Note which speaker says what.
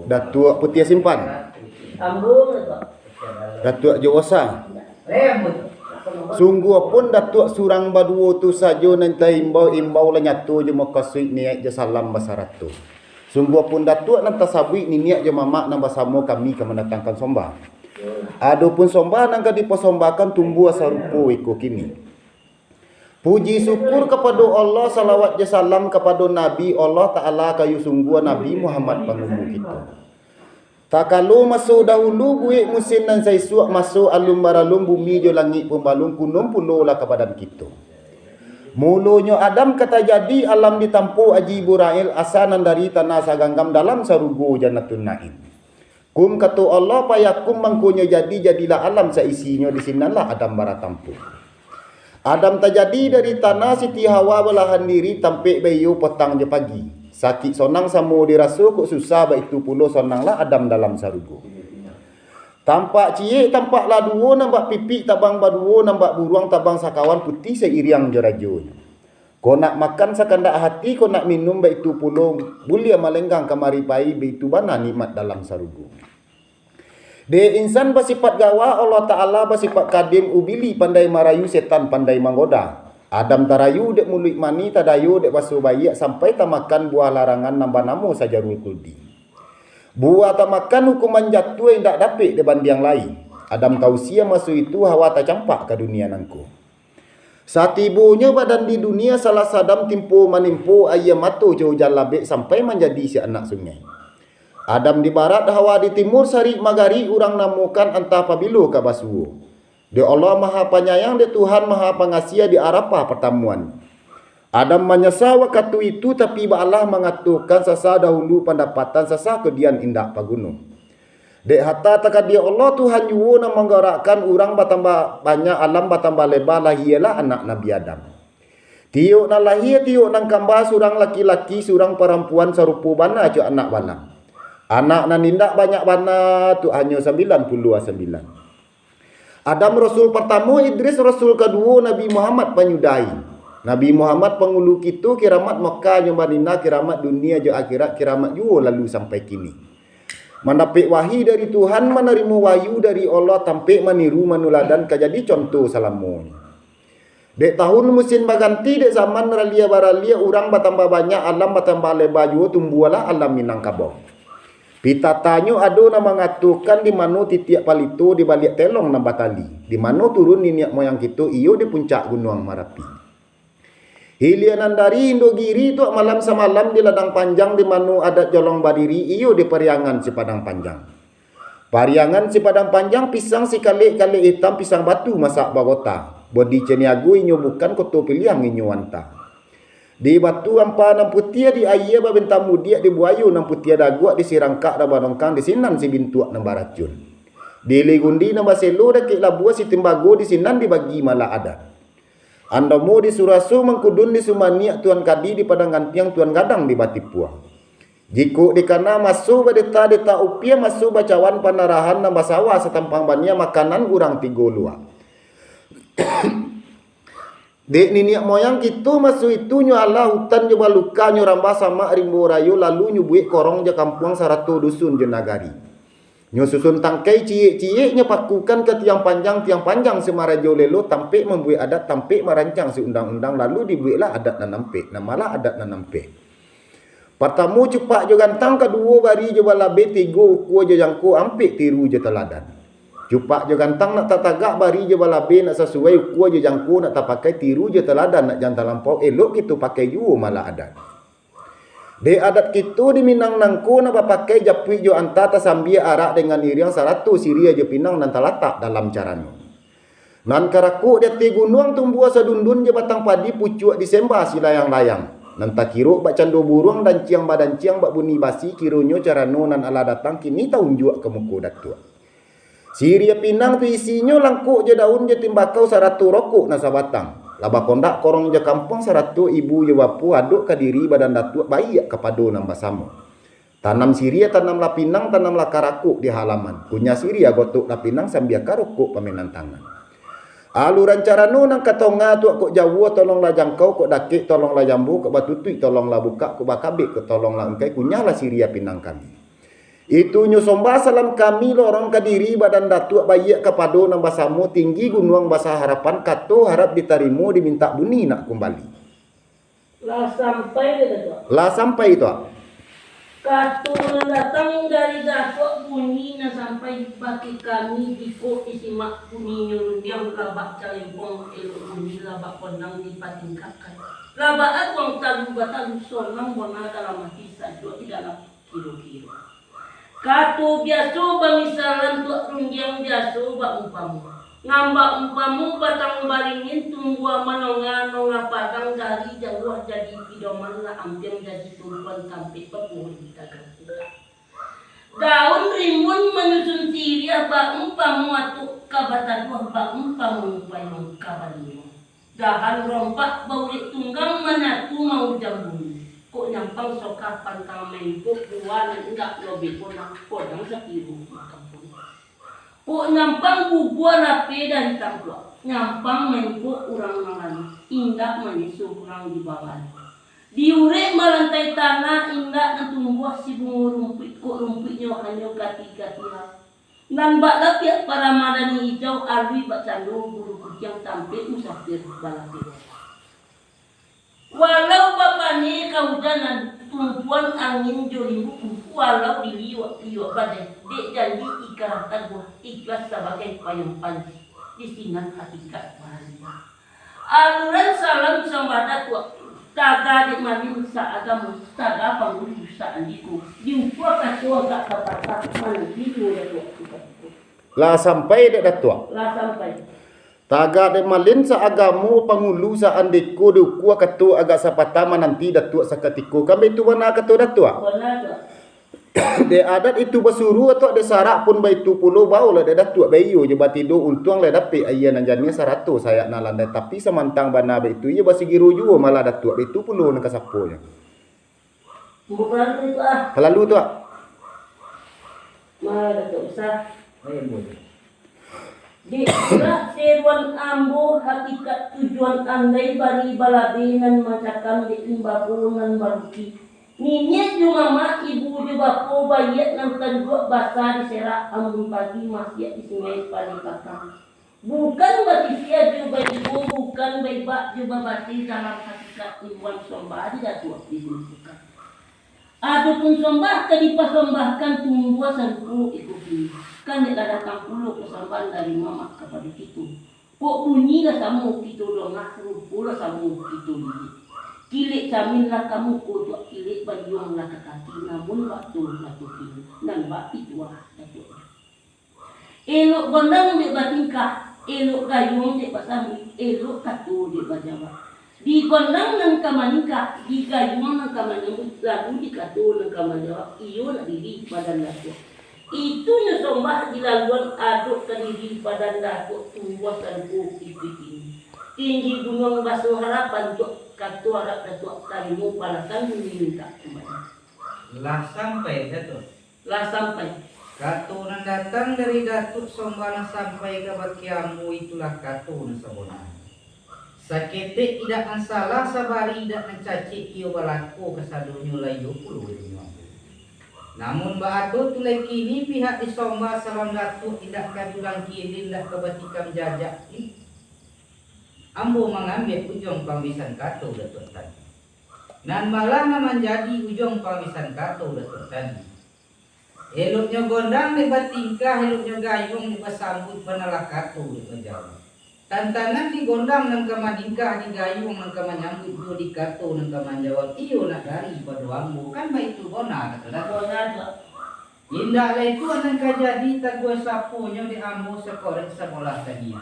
Speaker 1: Datuk Putih Simpan. Datuk Jawasa. Sungguh pun Datuk surang baduo tu sajo nanti imbau la nyatu je makasui niat je salam basaratu. Sungguh pun Datuk nanti sabui ni niat je mamak nang basamo kami ke mendatangkan sombah. Adapun sombah nang kadi posombakan tumbuh sarupo iko kini. Puji syukur kepada Allah, salawat je salam kepada Nabi Allah Ta'ala kayu sungguh Nabi Muhammad pengumu kita. Tak kalau masuk dahulu buik musim dan saya suak masuk alum baralum bumi jo langit pembalung kunum pulau lah kepada kita. Mulanya Adam kata jadi alam ditampu aji Burail asanan dari tanah saganggam dalam sarugo jannatun naim. Kum kata Allah payakum mangkunya jadilah alam seisinya di sinalah Adam baratampu. Adam terjadi dari tanah Siti Hawa belahan diri tampik bayu petang je pagi. Sakit sonang samu dirasa kok susah baik itu puluh sonanglah Adam dalam sarugo. Tampak cie tampak laduo nampak pipi tabang baduo nampak buruang tabang sakawan putih seiriang jerajo. Kau nak makan sekandak hati kau nak minum baik itu puluh bulia malenggang kamari pai baik itu bana nikmat dalam sarugo. De insan bersifat gawa Allah Ta'ala bersifat kadim ubili pandai marayu setan pandai manggoda. Adam tarayu dek mulut mani tadayu dek basuh bayi sampai tamakan buah larangan nambah namo sajarul kuldi. Buah tamakan hukuman jatuh yang tak dapat dibanding yang lain. Adam tahu sia masuk itu hawa tak campak ke dunia nangku. Saat ibunya badan di dunia salah sadam timpu manimpu ayam matu jauh jalabek sampai menjadi si anak sungai. Adam di barat, Hawa di timur, Sari magari, orang namukan antah pabilo ke basuh. Dia Allah maha penyayang, dia Tuhan maha pengasih di arafah pertemuan. Adam menyesal waktu itu, tapi Allah mengaturkan sasa dahulu pendapatan sasa kedian indah pagunung. Dek hatta taka dia Allah Tuhan juga nak menggerakkan orang bertambah banyak alam bertambah lebar lahirlah anak Nabi Adam. Tiuk nak lahir, tiuk nak kambah surang laki-laki, surang perempuan serupu bana je anak bana. Anak nan nindak banyak bana tu hanya 99. Adam Rasul pertama, Idris Rasul kedua, Nabi Muhammad penyudai. Nabi Muhammad pengulu kita kiramat Mekah yang Madinah, kiramat dunia je akhirat, kiramat juga lalu sampai kini. Mendapat wahyu dari Tuhan, menerima wahyu dari Allah, tampik meniru manuladan kejadi contoh salamunya. Dek tahun musim berganti, dek zaman ralia baralia, orang bertambah banyak, alam bertambah lebar juga, tumbuhlah alam Minangkabau. Pita tanyo ado na mengaturkan di mana titiak palito di balik telong na batali. Di mana turun niat moyang kita iyo di puncak gunung Marapi. Hilianan dari Indogiri tu malam semalam di ladang panjang di mana adat jolong badiri iyo di Periangan si Padang Panjang. Periangan si Padang Panjang pisang si kalik-kalik hitam pisang batu masak bagota. Bodi ceniagu inyo bukan koto pilihan inyo wanta. Di batu ampa nam putia di air babentang mudia di buayu nam putia daguak di sirangkak da banongkang di sinan si bintuak nam baracun. Di legundi nam baselo da kek labua si timbago di sinan dibagi malah ada. Andamu di surasu mengkudun di sumaniak tuan kadi di padang gantiang tuan gadang di batipua. Jiko di kana masu badeta deta upia masu bacawan panarahan nam basawa setampang bania makanan urang tigo luar. Dek niniak moyang kita masuk itu nyo Allah hutan jo baluka nyo rambah sama rimbo rayo lalu nyo buik korong je kampung 100 dusun je nagari. Nyo susun tangkai ciek-ciek nyo pakukan ke tiang panjang semarajo lelo tampik membuik adat tampik merancang si undang-undang lalu dibuiklah adat nanampik namalah adat nanampik. Pertama cepak jo gantang, kedua bari jo balabe, tiga ukua jo jangko ampik tiru je teladan. Cupak je gantang nak tatagak bari je balabe nak sesuai ukua je jangku nak tak pakai tiru je teladan nak jantan lampau elok kita pakai juga malah adat. De adat kita di Minang nangku nak pakai japui jo anta tasambia arak dengan iriang 100 siria je pinang nan talatak dalam caranya. Nan karaku jati gunung tumbuh sedundun je batang padi pucuk disembah si layang-layang. Nan tak kira bak cando burung dan ciang badan ciang bak bunyi basi kironyo carano nan ala datang kini taunjuk ke muka datua. Siria pinang tu isinya langkuk je daun je timbakau 100 rokok nasa batang. Laba kondak korong je kampung 100 ibu je wapu aduk ke diri badan datuk bayi kepada nambah sama. Tanam siria, tanamlah pinang, tanamlah karakuk di halaman. Punya siria gotuk lah pinang sambil karokok pamenan tangan. Aluran cara nu nang katonga tu kok jawu tolonglah jangkau kok dakik tolonglah jambu kok batutui tolonglah buka kok bakabik kok tolonglah engkai kunyalah siria pinang kami. Itu nyusomba salam kami lorong Kediri badan datuk bayi kepado nang basamu tinggi gunung basa harapan kato harap ditarimu diminta buni nak kembali. Lah sampai itu.
Speaker 2: Katu datang dari datuk bunyi na sampai bagi kami diko isimak bunyi nyurun yang labak calempong elok bunyi labak kondang dipatingkatkan. Labak aku talu batalu sonang bona dalam hati sajo di dalam kilo-kilo. Katu biasa bamisalan tuak runjang biasa bak umpamu. Ngambak umpamu batang baringin tunggu manonga padang dari jauh jadi pidoman lah amping jadi tumpuan sampai pepuh kita kerja. Daun rimbun menyusun siria bak umpamu atuk kabatan buah bak umpamu payung kabalino. Dahan rompak baulik tunggang manatu mau jambun. Kok nyampang sokah pantang mengkuk buan enggak lebih ponang podang sepiru kampung. Kok nyampang bubua rapi dari tangklok. Nyampang mengkuk urang malan. Indak manisu urang di bawah. Diurek melantai tanah indak natumbuh si bungu rumput. Kok rumputnya hanya kati-katiha. Dan bak lapiak para madani hijau alwi bak sandung bulu kucing tampil musafir balapir. Walau bapaknya kehujanan tumpuan angin jolimbu walau diliwat badai dek janji ikratan buah ikhlas sebagai payung panji di sinan hakikat bahagia. Aluran salam sambada tua taga dek manin saagamu taga panggul sa andiku diumpua kasua gak kapatak mana bidu ya tua.
Speaker 1: Lah sampai dek datua.
Speaker 2: Lah sampai.
Speaker 1: Taga de malin sa agamu pangulu sa andiko duku katu agak sapatama nanti datuk sakatiko kami itu wana katu datuk. De adat itu basuru atau de sarak pun baitu pulau bau lah de datuk bayu je batido untung le dapat ayah nanjani 100 saya nalandai tapi samantang bana baitu ye basigiru juo malah datuk baitu pulau nang kasaponya.
Speaker 2: Bukan itu ah.
Speaker 1: Lalu tu ah.
Speaker 2: Malah datuk besar. Di seruan ambo hakikat tujuan andai bari balabenan macakam di imbapunan baruki. Ninyet juga mak ibu juga bapo bayat nang tanduk basah di serak ambun pagi masih di sungai palikakang. Bukan bati sia juga ibu bukan baibak juga bati dalam hakikat ibuan sombah tidak tuak disebutkan. Adapun sombah kadipasombahkan tumbuh sanku ikuti. Kan dia datang puluh kesamban dari mama kepada kita. Kok bunyi lah kamu kita dongah rupu lah kamu kita bunyi. Kilik camin lah kamu kotak kilik bayung lah kaki namun waktu satu kilo dan bak itu lah datuk. Elok gondang dek batingkah, elok gayung dek basami, elok katu dek bajawa. Di gondang nang kamanikah, di gayung nang kamanikah, lalu di katu nang kamajawa. Iyo nak diri badan datuk. Itu nyosombah dilaluan aduk Kediri pada datuk tumbuh sanku ini. Tinggi gunung basuh harapan untuk katu harap datuk tarimu palakan minta kembali.
Speaker 3: Lah sampai datuk.
Speaker 2: Lah sampai.
Speaker 3: Katu nan datang dari datuk sombana sampai ke bakiamu itulah katu nan sabona. Saketek tidak salah sabari tidak mencacik iyo balaku kesadunyo layu puluh dunia. Namun batu tulai kini pihak disomba salam datuk tidak kadulang kini tidak kebatikam jajak ni. Ambo mengambil ujung pamisan kato datuk tadi. Nan malah menjadi ujung pamisan kato datuk tadi. Eloknya gondang di batingkah, eloknya gayung di basambut benalah kato di Jawa. Tantangan di gondang nang kamadingkah di gayung nang kamanyambut do di kato nang kamanjawab iyo nak dari pada ambo kan baik tu bona kata datuk. Indah lah itu nang kajadi tak gua sapunya di ambo sekolah tadi.